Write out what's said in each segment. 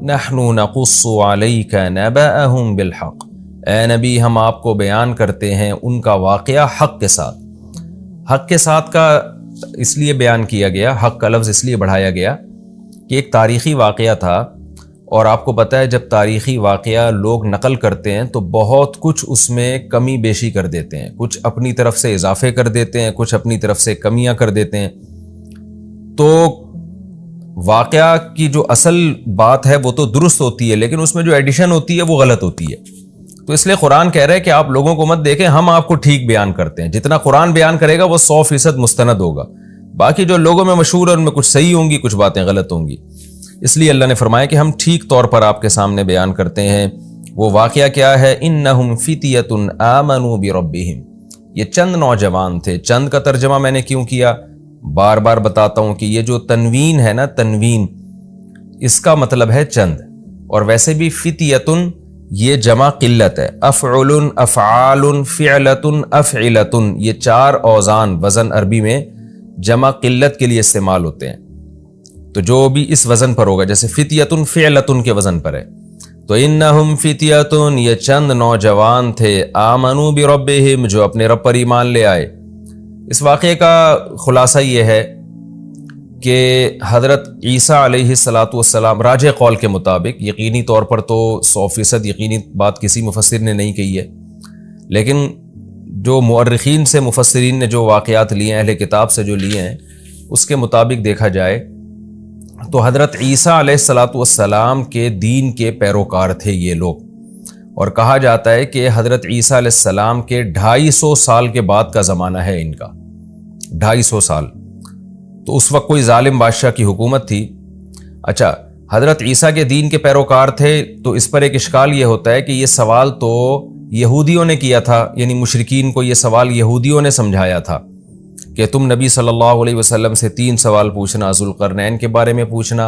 نحن نقص علیک نبأہم بالحق، اے نبی ہم آپ کو بیان کرتے ہیں ان کا واقعہ حق کے ساتھ۔ حق کے ساتھ کا اس لیے بیان کیا گیا، حق کا لفظ اس لیے بڑھایا گیا کہ ایک تاریخی واقعہ تھا، اور آپ کو پتہ ہے جب تاریخی واقعہ لوگ نقل کرتے ہیں تو بہت کچھ اس میں کمی بیشی کر دیتے ہیں، کچھ اپنی طرف سے اضافے کر دیتے ہیں، کچھ اپنی طرف سے کمیاں کر دیتے ہیں۔ تو واقعہ کی جو اصل بات ہے وہ تو درست ہوتی ہے، لیکن اس میں جو ایڈیشن ہوتی ہے وہ غلط ہوتی ہے۔ تو اس لیے قرآن کہہ رہا ہے کہ آپ لوگوں کو مت دیکھیں، ہم آپ کو ٹھیک بیان کرتے ہیں، جتنا قرآن بیان کرے گا وہ 100% مستند ہوگا، باقی جو لوگوں میں مشہور ہے ان میں کچھ صحیح ہوں گی، کچھ باتیں غلط ہوں گی۔ اس لیے اللہ نے فرمایا کہ ہم ٹھیک طور پر آپ کے سامنے بیان کرتے ہیں۔ وہ واقعہ کیا ہے؟ انہم فتیۃ آمنوا بربہم، یہ چند نوجوان تھے۔ چند کا ترجمہ میں نے کیوں کیا؟ بار بار بتاتا ہوں کہ یہ جو تنوین ہے نا، تنوین اس کا مطلب ہے چند، اور ویسے بھی فتیۃ یہ جمع قلت ہے، افعل افعال فعلۃ افعلۃ، یہ 4 اوزان وزن عربی میں جمع قلت کے لیے استعمال ہوتے ہیں۔ تو جو بھی اس وزن پر ہوگا، جیسے فتیۃ فعلۃ کے وزن پر ہے، تو انہم فتیۃ یہ چند نوجوان تھے، آمنوا بربہم جو اپنے رب پر ایمان لے آئے۔ اس واقعے کا خلاصہ یہ ہے کہ حضرت عیسیٰ علیہ السلام راجح قول کے مطابق، یقینی طور پر تو 100% یقینی بات کسی مفسر نے نہیں کہی ہے، لیکن جو مؤرخین سے مفسرین نے جو واقعات لیے ہیں، اہل کتاب سے جو لیے ہیں، اس کے مطابق دیکھا جائے تو حضرت عیسیٰ علیہ السلام کے دین کے پیروکار تھے یہ لوگ، اور کہا جاتا ہے کہ حضرت عیسیٰ علیہ السلام کے 250 سال کے بعد کا زمانہ ہے ان کا، 250 سال۔ تو اس وقت کوئی ظالم بادشاہ کی حکومت تھی۔ اچھا، حضرت عیسیٰ کے دین کے پیروکار تھے تو اس پر ایک اشکال یہ ہوتا ہے کہ یہ سوال تو یہودیوں نے کیا تھا، یعنی مشرکین کو یہ سوال یہودیوں نے سمجھایا تھا کہ تم نبی صلی اللہ علیہ وسلم سے 3 سوال پوچھنا، ذوالقرنین کے بارے میں پوچھنا،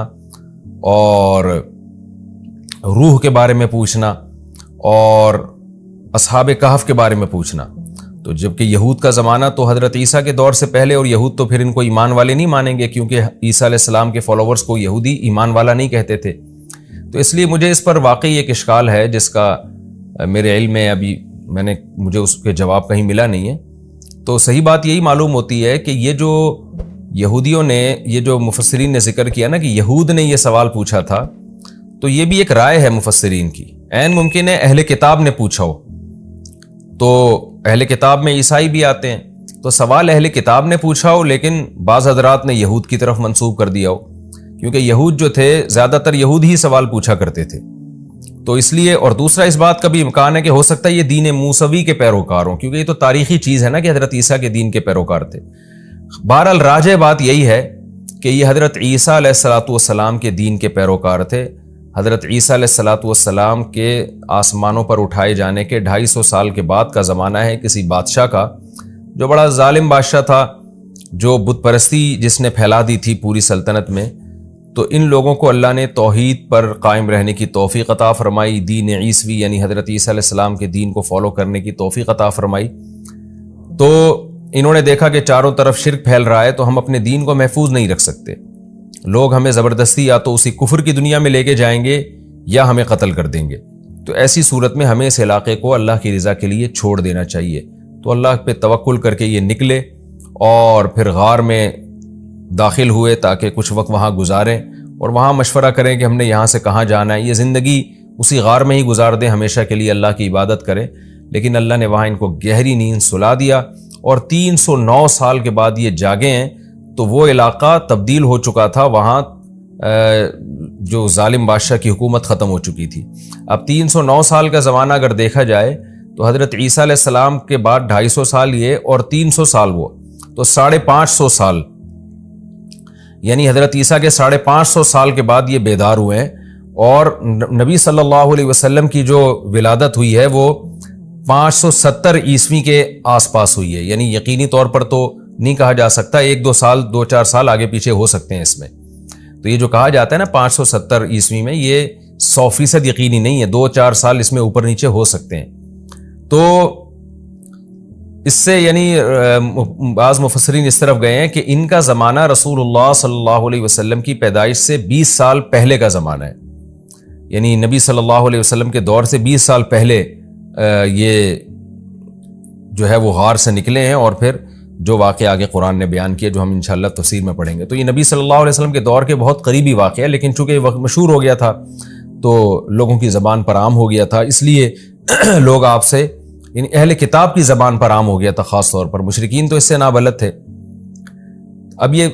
اور روح کے بارے میں پوچھنا، اور اصحاب کہف کے بارے میں پوچھنا۔ تو جبکہ یہود کا زمانہ تو حضرت عیسیٰ کے دور سے پہلے، اور یہود تو پھر ان کو ایمان والے نہیں مانیں گے، کیونکہ عیسیٰ علیہ السلام کے فالوورز کو یہودی ایمان والا نہیں کہتے تھے۔ تو اس لیے مجھے اس پر واقعی ایک اشکال ہے جس کا میرے علم میں ابھی مجھے اس کے جواب کہیں ملا نہیں ہے۔ تو صحیح بات یہی معلوم ہوتی ہے کہ یہ جو یہودیوں نے، یہ جو مفسرین نے ذکر کیا نا کہ یہود نے یہ سوال پوچھا تھا، تو یہ بھی ایک رائے ہے مفسرین کی۔ عین ممکن ہے اہل کتاب نے پوچھا ہو، تو اہل کتاب میں عیسائی بھی آتے ہیں، تو سوال اہل کتاب نے پوچھا ہو، لیکن بعض حضرات نے یہود کی طرف منسوب کر دیا ہو، کیونکہ یہود جو تھے زیادہ تر یہود ہی سوال پوچھا کرتے تھے۔ تو اس لیے، اور دوسرا اس بات کا بھی امکان ہے کہ ہو سکتا ہے یہ دین موسوی کے پیروکار ہوں، کیونکہ یہ تو تاریخی چیز ہے نا کہ حضرت عیسیٰ کے دین کے پیروکار تھے۔ بہرحال راجح بات یہی ہے کہ یہ حضرت عیسیٰ علیہ السلام کے دین کے پیروکار تھے۔ حضرت عیسیٰ علیہ السلام کے آسمانوں پر اٹھائے جانے کے 250 سال کے بعد کا زمانہ ہے کسی بادشاہ کا، جو بڑا ظالم بادشاہ تھا، جو بت پرستی جس نے پھیلا دی تھی پوری سلطنت میں۔ تو ان لوگوں کو اللہ نے توحید پر قائم رہنے کی توفیق عطا فرمائی، دین عیسوی یعنی حضرت عیسیٰ علیہ السلام کے دین کو فالو کرنے کی توفیق عطا فرمائی۔ تو انہوں نے دیکھا کہ چاروں طرف شرک پھیل رہا ہے، تو ہم اپنے دین کو محفوظ نہیں رکھ سکتے، لوگ ہمیں زبردستی یا تو اسی کفر کی دنیا میں لے کے جائیں گے یا ہمیں قتل کر دیں گے۔ تو ایسی صورت میں ہمیں اس علاقے کو اللہ کی رضا کے لیے چھوڑ دینا چاہیے۔ تو اللہ پہ توکل کر کے یہ نکلے اور پھر غار میں داخل ہوئے تاکہ کچھ وقت وہاں گزاریں اور وہاں مشورہ کریں کہ ہم نے یہاں سے کہاں جانا ہے، یہ زندگی اسی غار میں ہی گزار دیں، ہمیشہ کے لیے اللہ کی عبادت کریں۔ لیکن اللہ نے وہاں ان کو گہری نیند سلا دیا، اور 309 سال کے بعد یہ جاگے ہیں، تو وہ علاقہ تبدیل ہو چکا تھا، وہاں جو ظالم بادشاہ کی حکومت ختم ہو چکی تھی۔ اب 309 سال کا زمانہ اگر دیکھا جائے تو حضرت عیسیٰ علیہ السلام کے بعد 250 سال یہ اور 300 سال وہ، تو 550 سال، یعنی حضرت عیسیٰ کے 550 سال کے بعد یہ بیدار ہوئے ہیں۔ اور نبی صلی اللہ علیہ وسلم کی جو ولادت ہوئی ہے وہ 570 عیسوی کے آس پاس ہوئی ہے، یعنی یقینی طور پر تو نہیں کہا جا سکتا، 2-4 سال آگے پیچھے ہو سکتے ہیں اس میں۔ تو یہ جو کہا جاتا ہے نا 570 عیسوی میں، یہ 100% یقینی نہیں ہے، 2-4 سال اس میں اوپر نیچے ہو سکتے ہیں۔ تو اس سے یعنی بعض مفسرین اس طرف گئے ہیں کہ ان کا زمانہ رسول اللہ صلی اللہ علیہ وسلم کی پیدائش سے 20 سال پہلے کا زمانہ ہے۔ یعنی نبی صلی اللہ علیہ وسلم کے دور سے 20 سال پہلے یہ جو ہے وہ غار سے نکلے ہیں، اور پھر جو واقعہ آگے قرآن نے بیان کیا جو ہم انشاءاللہ تفسیر میں پڑھیں گے، تو یہ نبی صلی اللہ علیہ وسلم کے دور کے بہت قریبی واقعہ ہے، لیکن چونکہ یہ وقت مشہور ہو گیا تھا تو لوگوں کی زبان پر عام ہو گیا تھا، اس لیے لوگ آپ سے، یعنی اہل کتاب کی زبان پر عام ہو گیا تھا، خاص طور پر مشرکین تو اس سے نابلد تھے۔ اب یہ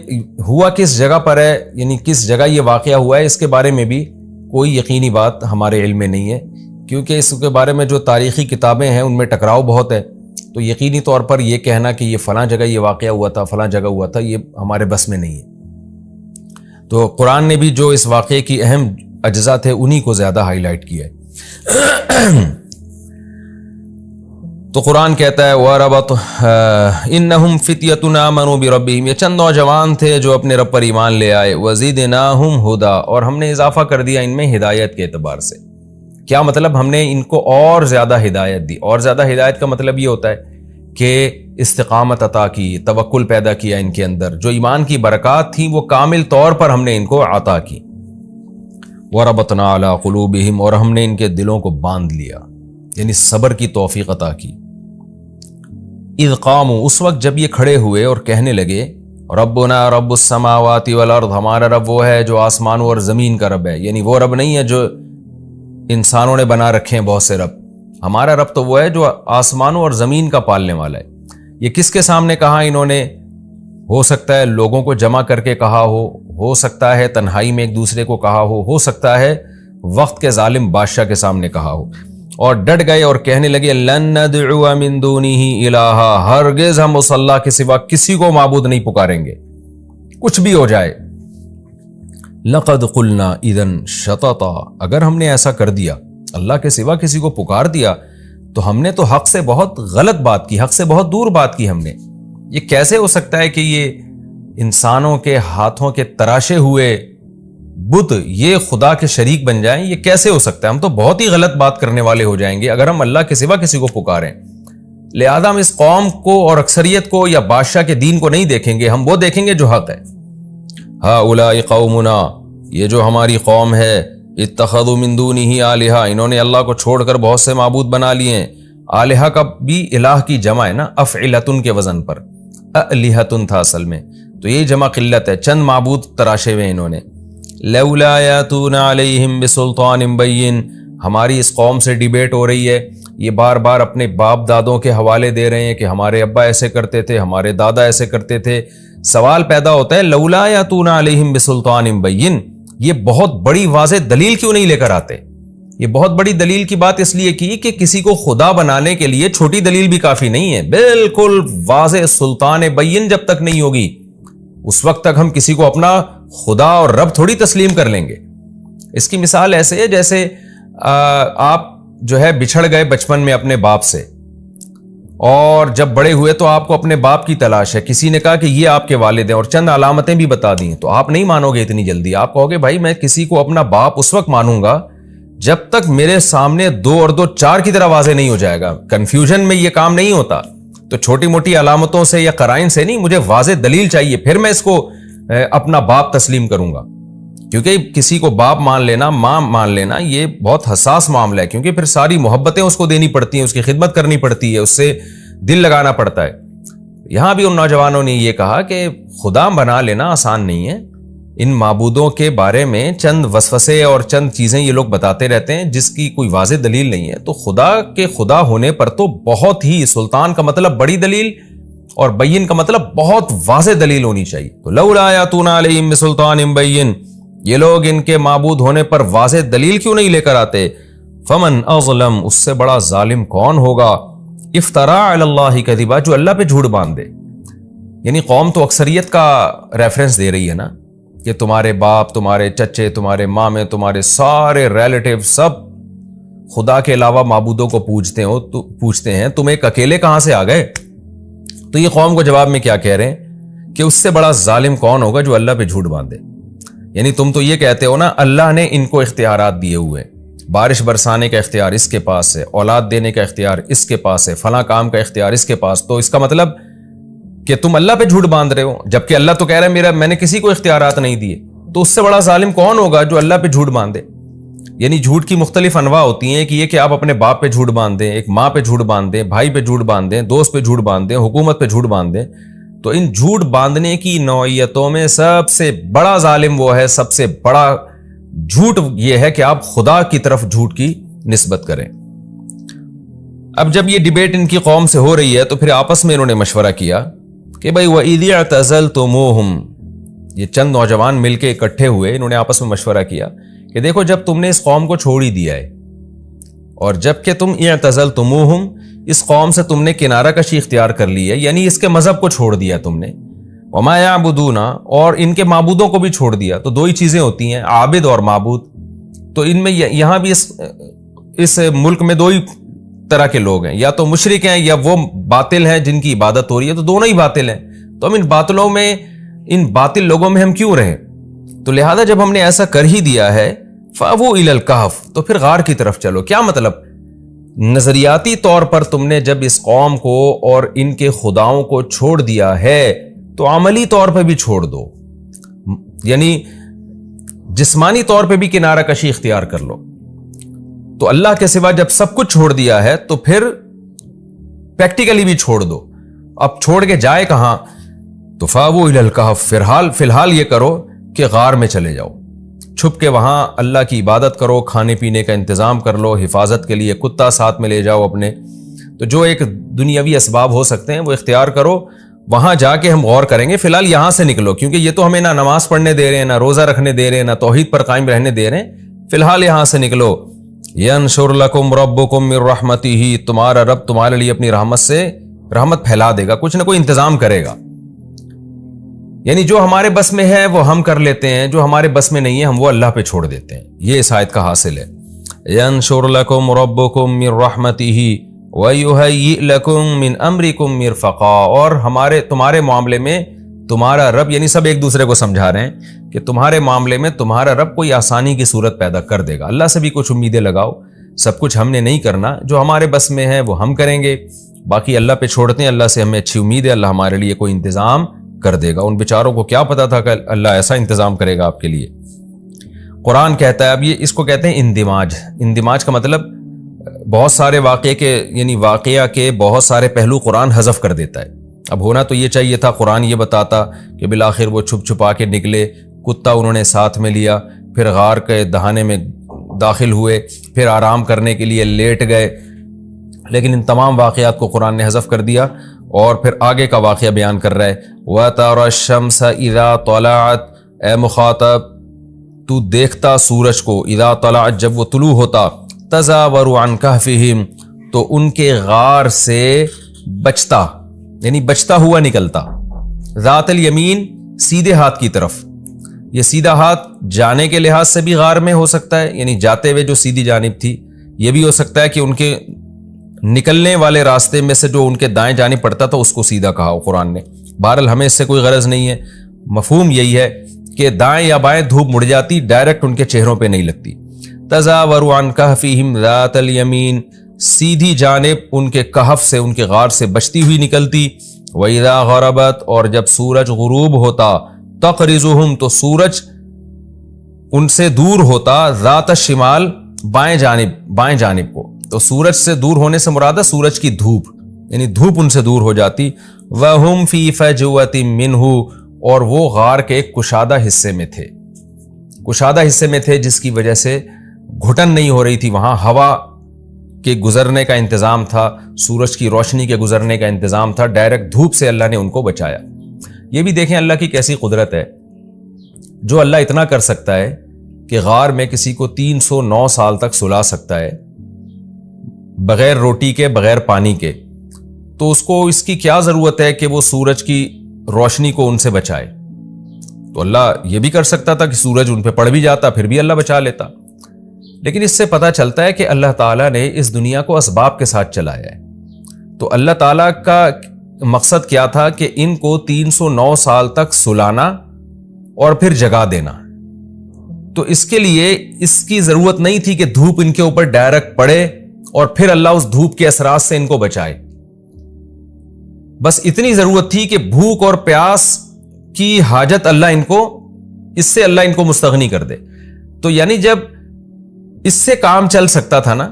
ہوا کس جگہ پر ہے، یعنی کس جگہ یہ واقعہ ہوا ہے، اس کے بارے میں بھی کوئی یقینی بات ہمارے علم میں نہیں ہے، کیونکہ اس کے بارے میں جو تاریخی کتابیں ہیں ان میں ٹکراؤ بہت ہے، تو یقینی طور پر یہ کہنا کہ یہ فلاں جگہ یہ واقعہ ہوا تھا، فلاں جگہ ہوا تھا، یہ ہمارے بس میں نہیں ہے۔ تو قرآن نے بھی جو اس واقعے کی اہم اجزاء تھے انہی کو زیادہ ہائی لائٹ کیا ہے۔ تو قرآن کہتا ہے وَرَبَطْ إِنَّهُمْ فِتْيَةٌ آمَنُوا بِرَبِّهِمْ، یہ چند نوجوان تھے جو اپنے رب پر ایمان لے آئے، وَزِدْنَاهُمْ هُدًى، اور ہم نے اضافہ کر دیا ان میں ہدایت کے اعتبار سے۔ کیا مطلب؟ ہم نے ان کو اور زیادہ ہدایت دی، اور زیادہ ہدایت کا مطلب یہ ہوتا ہے کہ استقامت عطا کی، توکل پیدا کیا ان کے اندر، جو ایمان کی برکات تھیں وہ کامل طور پر ہم نے ان کو عطا کی۔ وَرَبَطْنَا عَلَىٰ قُلُوبِهِمْ، اور ہم نے ان کے دلوں کو باندھ لیا، یعنی صبر کی توفیق عطا کی۔ اذ قاموا، اس وقت جب یہ کھڑے ہوئے اور کہنے لگے ربنا رب السماوات والارض، ہمارا رب وہ ہے جو آسمانوں اور زمین کا رب ہے، یعنی وہ رب نہیں ہے جو انسانوں نے بنا رکھے ہیں بہت سے رب، ہمارا رب تو وہ ہے جو آسمانوں اور زمین کا پالنے والا ہے۔ یہ کس کے سامنے کہا انہوں نے؟ ہو سکتا ہے لوگوں کو جمع کر کے کہا ہو سکتا ہے تنہائی میں ایک دوسرے کو کہا ہو سکتا ہے وقت کے ظالم بادشاہ کے سامنے کہا ہو، اور ڈٹ گئے اور کہنے لگے لن ندعو من دونہ الہا، ہرگز ہم اس اللہ کے سوا کسی کو معبود نہیں پکاریں گے، کچھ بھی ہو جائے۔ لقد قلنا اذا شططا، اگر ہم نے ایسا کر دیا، اللہ کے سوا کسی کو پکار دیا، تو ہم نے تو حق سے بہت غلط بات کی، حق سے بہت دور بات کی ہم نے۔ یہ کیسے ہو سکتا ہے کہ یہ انسانوں کے ہاتھوں کے تراشے ہوئے بت یہ خدا کے شریک بن جائیں؟ یہ کیسے ہو سکتا ہے؟ ہم تو بہت ہی غلط بات کرنے والے ہو جائیں گے اگر ہم اللہ کے سوا کسی کو پکاریں۔ لہذا ہم اس قوم کو اور اکثریت کو یا بادشاہ کے دین کو نہیں دیکھیں گے، ہم وہ دیکھیں گے جو حق ہے۔ ہؤلاء قومنا، یہ جو ہماری قوم ہے، اتخذوا من دونہ آلہہ، انہوں نے اللہ کو چھوڑ کر بہت سے معبود بنا لیے ہیں۔ آلہہ کا بھی الہ کی جمع ہے نا، افعلتن کے وزن پر، الہتن تھا اصل میں، تو یہ جمع قلت ہے، چند معبود تراشے ہوئے انہوں نے۔ لولا یاتون علیہم بسلطان بین، ہماری اس قوم سے ڈیبیٹ ہو رہی ہے، یہ بار بار اپنے باپ دادوں کے حوالے دے رہے ہیں کہ ہمارے ابا ایسے کرتے تھے، ہمارے دادا ایسے کرتے تھے۔ سوال پیدا ہوتا ہے لولا یاتون علیہم بسلطان بین، یہ بہت بڑی واضح دلیل کیوں نہیں لے کر آتے؟ یہ بہت بڑی دلیل کی بات اس لیے کی کہ کسی کو خدا بنانے کے لیے چھوٹی دلیل بھی کافی نہیں ہے، بالکل واضح سلطان بین جب تک نہیں ہوگی اس وقت تک ہم کسی کو اپنا خدا اور رب تھوڑی تسلیم کر لیں گے۔ اس کی مثال ایسے ہے جیسے آپ جو ہے بچھڑ گئے بچپن میں اپنے باپ سے، اور جب بڑے ہوئے تو آپ کو اپنے باپ کی تلاش ہے، کسی نے کہا کہ یہ آپ کے والد ہیں اور چند علامتیں بھی بتا دیں، تو آپ نہیں مانو گے اتنی جلدی، آپ کہو گے بھائی میں کسی کو اپنا باپ اس وقت مانوں گا جب تک میرے سامنے 2 اور 2 4 کی طرح واضح نہیں ہو جائے گا۔ کنفیوژن میں یہ کام نہیں ہوتا، تو چھوٹی موٹی علامتوں سے یا قرائن سے نہیں، مجھے واضح دلیل چاہیے، پھر میں اس کو اپنا باپ تسلیم کروں گا۔ کیونکہ کسی کو باپ مان لینا، ماں مان لینا، یہ بہت حساس معاملہ ہے، کیونکہ پھر ساری محبتیں اس کو دینی پڑتی ہیں، اس کی خدمت کرنی پڑتی ہے، اس سے دل لگانا پڑتا ہے۔ یہاں بھی ان نوجوانوں نے یہ کہا کہ خدا بنا لینا آسان نہیں ہے، ان معبودوں کے بارے میں چند وسوسے اور چند چیزیں یہ لوگ بتاتے رہتے ہیں جس کی کوئی واضح دلیل نہیں ہے، تو خدا کے خدا ہونے پر تو بہت ہی، سلطان کا مطلب بڑی دلیل اور بین کا مطلب بہت واضح دلیل ہونی چاہیے۔ تو لولا یاتون علیہم بسلطان بین، یہ لوگ ان کے معبود ہونے پر واضح دلیل کیوں نہیں لے کر آتے؟ فمن اظلم، اس سے بڑا ظالم کون ہوگا؟ افترا علی اللہ کذبا، جو اللہ پہ جھوٹ باندھ دے۔ یعنی قوم تو اکثریت کا ریفرنس دے رہی ہے نا، کہ تمہارے باپ، تمہارے چچے، تمہارے مامے، تمہارے سارے ریلیٹیو سب خدا کے علاوہ معبودوں کو پوچھتے ہیں، تم ایک اکیلے کہاں سے آ گئے؟ تو یہ قوم کو جواب میں کیا کہہ رہے ہیں کہ اس سے بڑا ظالم کون ہوگا جو اللہ پہ جھوٹ باندھے۔ یعنی تم تو یہ کہتے ہو نا اللہ نے ان کو اختیارات دیے ہوئے، بارش برسانے کا اختیار اس کے پاس ہے، اولاد دینے کا اختیار اس کے پاس ہے، فلاں کام کا اختیار اس کے پاس، تو اس کا مطلب کہ تم اللہ پہ جھوٹ باندھ رہے ہو، جبکہ اللہ تو کہہ رہا ہے میں نے کسی کو اختیارات نہیں دیے۔ تو اس سے بڑا ظالم کون ہوگا جو اللہ پہ جھوٹ باندھے؟ یعنی جھوٹ کی مختلف انواع ہوتی ہیں کہ یہ کہ آپ اپنے باپ پہ جھوٹ باندھ دیں، ایک ماں پہ جھوٹ باندھ دیں، بھائی پہ جھوٹ باندھ دیں، دوست پہ جھوٹ باندھ دیں، حکومت پہ جھوٹ باندھ دیں. تو ان جھوٹ باندھنے کی نوعیتوں میں سب سے بڑا ظالم وہ ہے، سب سے بڑا جھوٹ یہ ہے کہ آپ خدا کی طرف جھوٹ کی نسبت کریں. اب جب یہ ڈیبیٹ ان کی قوم سے ہو رہی ہے تو پھر آپس میں انہوں نے مشورہ کیا کہ بھائی وَإِذِ اعْتَزَلْتُمُوهُمْ، یہ چند نوجوان مل کے اکٹھے ہوئے، انہوں نے آپس میں مشورہ کیا کہ دیکھو جب تم نے اس قوم کو چھوڑ ہی دیا ہے اور جب کہ تم اعتزلتموہم، اس قوم سے تم نے کنارہ کشی اختیار کر لی ہے، یعنی اس کے مذہب کو چھوڑ دیا تم نے، وما یعبدون، اور ان کے معبودوں کو بھی چھوڑ دیا. تو دو ہی چیزیں ہوتی ہیں، عابد اور معبود. تو ان میں یہاں بھی اس ملک میں دو ہی طرح کے لوگ ہیں، یا تو مشرک ہیں یا وہ باطل ہیں جن کی عبادت ہو رہی ہے. تو دونوں ہی باطل ہیں. تو ہم ان باطل لوگوں میں ہم کیوں رہیں؟ تو لہذا جب ہم نے ایسا کر ہی دیا ہے فَأْوُوا إِلَى الْكَهْفِ، تو پھر غار کی طرف چلو. کیا مطلب؟ نظریاتی طور پر تم نے جب اس قوم کو اور ان کے خداؤں کو چھوڑ دیا ہے تو عملی طور پہ بھی چھوڑ دو، یعنی جسمانی طور پہ بھی کنارہ کشی اختیار کر لو. تو اللہ کے سوا جب سب کچھ چھوڑ دیا ہے تو پھر پریکٹیکلی بھی چھوڑ دو. اب چھوڑ کے جائے کہاں؟ تو فَأْوُوا إِلَى الْكَهْفِ، فی الحال یہ کرو کہ غار میں چلے جاؤ، چھپ کے وہاں اللہ کی عبادت کرو، کھانے پینے کا انتظام کر لو، حفاظت کے لیے کتا ساتھ میں لے جاؤ اپنے. تو جو ایک دنیاوی اسباب ہو سکتے ہیں وہ اختیار کرو، وہاں جا کے ہم غور کریں گے. فی الحال یہاں سے نکلو، کیونکہ یہ تو ہمیں نہ نماز پڑھنے دے رہے ہیں، نہ روزہ رکھنے دے رہے ہیں، نہ توحید پر قائم رہنے دے رہے ہیں. فی الحال یہاں سے نکلو. يَنْشُرْ لَكُمْ رَبُّكُمْ مِنْ رَحْمَتِهِ، تمہارا رب تمہارے لیے اپنی رحمت سے رحمت پھیلا دے گا، کچھ نہ کوئی انتظام کرے گا. یعنی جو ہمارے بس میں ہے وہ ہم کر لیتے ہیں، جو ہمارے بس میں نہیں ہے ہم وہ اللہ پہ چھوڑ دیتے ہیں. یہ اس آیت کا حاصل ہے. يَنْشُرْ لَكُمْ رَبُّكُمْ مِنْ رَحْمَتِهِ وَيُهَيِّئْ لَكُمْ مِنْ أَمْرِكُمْ مِرْفَقًا، اور تمہارے معاملے میں تمہارا رب، یعنی سب ایک دوسرے کو سمجھا رہے ہیں کہ تمہارے معاملے میں تمہارا رب کوئی آسانی کی صورت پیدا کر دے گا. اللہ سے بھی کچھ امیدیں لگاؤ، سب کچھ ہم نے نہیں کرنا، جو ہمارے بس میں ہے وہ ہم کریں گے، باقی اللہ پہ چھوڑتے ہیں. اللہ سے ہمیں اچھی امید ہے، اللہ ہمارے لیے کوئی انتظام کر دے گا. ان بیچاروں کو کیا پتا تھا کہ اللہ ایسا انتظام کرے گا آپ کے لیے. قرآن کہتا ہے، اب یہ اس کو کہتے ہیں اندماج. اندماج کا مطلب بہت سارے واقعہ کے بہت سارے پہلو قرآن حذف کر دیتا ہے. اب ہونا تو یہ چاہیے تھا، قرآن یہ بتاتا کہ بالآخر وہ چھپ چھپا کے نکلے، کتا انہوں نے ساتھ میں لیا، پھر غار کے دہانے میں داخل ہوئے، پھر آرام کرنے کے لیے لیٹ گئے. لیکن ان تمام واقعات کو قرآن نے حذف کر دیا اور پھر آگے کا واقعہ بیان کر رہا ہے. وَتَرَى الشَّمْسَ إِذَا طَلَعَتْ، اے مخاطب تو دیکھتا سورج کو، اذا طلعت جب وہ طلوع ہوتا، تزاور عن کہفہم تو ان کے غار سے بچتا، یعنی بچتا ہوا نکلتا. ذات الیمین سیدھے ہاتھ کی طرف. یہ سیدھا ہاتھ جانے کے لحاظ سے بھی غار میں ہو سکتا ہے، یعنی جاتے ہوئے جو سیدھی جانب تھی. یہ بھی ہو سکتا ہے کہ ان کے نکلنے والے راستے میں سے جو ان کے دائیں جانب پڑتا تھا اس کو سیدھا کہا ہو قرآن نے. بہرحال ہمیں اس سے کوئی غرض نہیں ہے، مفہوم یہی ہے کہ دائیں یا بائیں دھوپ مڑ جاتی، ڈائریکٹ ان کے چہروں پہ نہیں لگتی. تزاور عن کہفہم ذات الیمین، سیدھی جانب ان کے کہف سے، ان کے غار سے بچتی ہوئی نکلتی. وَإِذَا غَرَبَتْ، اور جب سورج غروب ہوتا، تقرضہم تو سورج ان سے دور ہوتا، ذات الشمال بائیں جانب کو. تو سورج سے دور ہونے سے مراد ہے سورج کی دھوپ، یعنی دھوپ ان سے دور ہو جاتی. وَهُمْ فِي فَجْوَةٍ مِّنْهُ، اور وہ غار کے کشادہ حصے میں تھے، جس کی وجہ سے گھٹن نہیں ہو رہی تھی. وہاں ہوا کے گزرنے کا انتظام تھا، سورج کی روشنی کے گزرنے کا انتظام تھا، ڈائریکٹ دھوپ سے اللہ نے ان کو بچایا. یہ بھی دیکھیں اللہ کی کیسی قدرت ہے. جو اللہ اتنا کر سکتا ہے کہ غار میں کسی کو 309 سال تک سلا سکتا ہے بغیر روٹی کے، بغیر پانی کے، تو اس کو اس کی کیا ضرورت ہے کہ وہ سورج کی روشنی کو ان سے بچائے؟ تو اللہ یہ بھی کر سکتا تھا کہ سورج ان پہ پڑ بھی جاتا، پھر بھی اللہ بچا لیتا. لیکن اس سے پتہ چلتا ہے کہ اللہ تعالیٰ نے اس دنیا کو اسباب کے ساتھ چلایا ہے. تو اللہ تعالیٰ کا مقصد کیا تھا کہ ان کو 309 سال تک سلانا اور پھر جگا دینا. تو اس کے لیے اس کی ضرورت نہیں تھی کہ دھوپ ان کے اوپر ڈائریکٹ پڑے اور پھر اللہ اس دھوپ کے اثرات سے ان کو بچائے. بس اتنی ضرورت تھی کہ بھوک اور پیاس کی حاجت اللہ ان کو، اس سے اللہ ان کو مستغنی کر دے. تو یعنی جب اس سے کام چل سکتا تھا نا،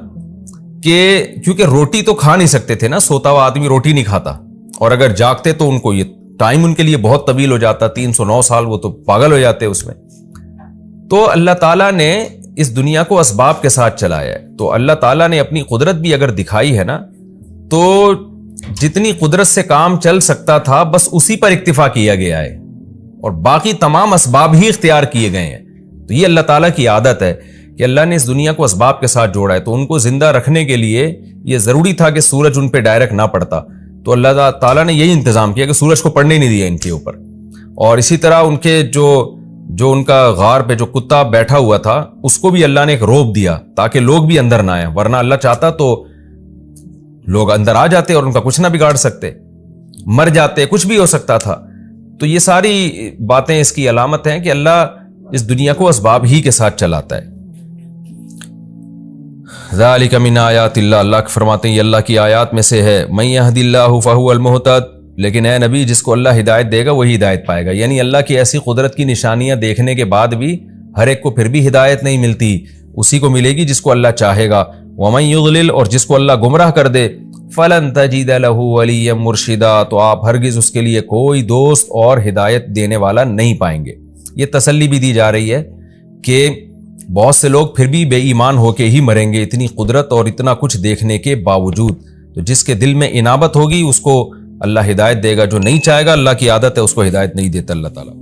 کہ کیونکہ روٹی تو کھا نہیں سکتے تھے نا، سوتا ہوا آدمی روٹی نہیں کھاتا، اور اگر جاگتے تو ان کو یہ ٹائم ان کے لیے بہت طویل ہو جاتا، 309 سال، وہ تو پاگل ہو جاتے اس میں۔ تو اللہ تعالیٰ نے اس دنیا کو اسباب کے ساتھ چلایا ہے، تو اللہ تعالیٰ نے اپنی قدرت بھی اگر دکھائی ہے نا، تو جتنی قدرت سے کام چل سکتا تھا بس اسی پر اکتفا کیا گیا ہے، اور باقی تمام اسباب ہی اختیار کیے گئے ہیں۔ تو یہ اللہ تعالیٰ کی عادت ہے کہ اللہ نے اس دنیا کو اسباب کے ساتھ جوڑا ہے، تو ان کو زندہ رکھنے کے لیے یہ ضروری تھا کہ سورج ان پہ ڈائریکٹ نہ پڑتا، تو اللہ تعالیٰ نے یہی انتظام کیا کہ سورج کو پڑنے نہیں دیا ان کے اوپر۔ اور اسی طرح ان کے جو ان کا غار پہ جو کتا بیٹھا ہوا تھا، اس کو بھی اللہ نے ایک روب دیا تاکہ لوگ بھی اندر نہ آئیں، ورنہ اللہ چاہتا تو لوگ اندر آ جاتے اور ان کا کچھ نہ بگاڑ سکتے، مر جاتے، کچھ بھی ہو سکتا تھا۔ تو یہ ساری باتیں اس کی علامت ہیں کہ اللہ اس دنیا کو اسباب ہی کے ساتھ چلاتا ہے۔ ذالک من آیات اللہ، اللہ فرماتے ہیں یہ اللہ کی آیات میں سے ہے۔ من یہد اللہ فہو المہتد، لیکن اے نبی جس کو اللہ ہدایت دے گا وہی ہدایت پائے گا، یعنی اللہ کی ایسی قدرت کی نشانیاں دیکھنے کے بعد بھی ہر ایک کو پھر بھی ہدایت نہیں ملتی، اسی کو ملے گی جس کو اللہ چاہے گا۔ ومن یضلل، اور جس کو اللہ گمراہ کر دے، فلن تجد لہ ولیا مرشدا، تو آپ ہرگز اس کے لیے کوئی دوست اور ہدایت دینے والا نہیں پائیں گے۔ یہ تسلی بھی دی جا رہی ہے کہ بہت سے لوگ پھر بھی بے ایمان ہو کے ہی مریں گے، اتنی قدرت اور اتنا کچھ دیکھنے کے باوجود۔ تو جس کے دل میں انابت ہوگی اس کو اللہ ہدایت دے گا، جو نہیں چاہے گا، اللہ کی عادت ہے اس کو ہدایت نہیں دیتا اللہ تعالیٰ۔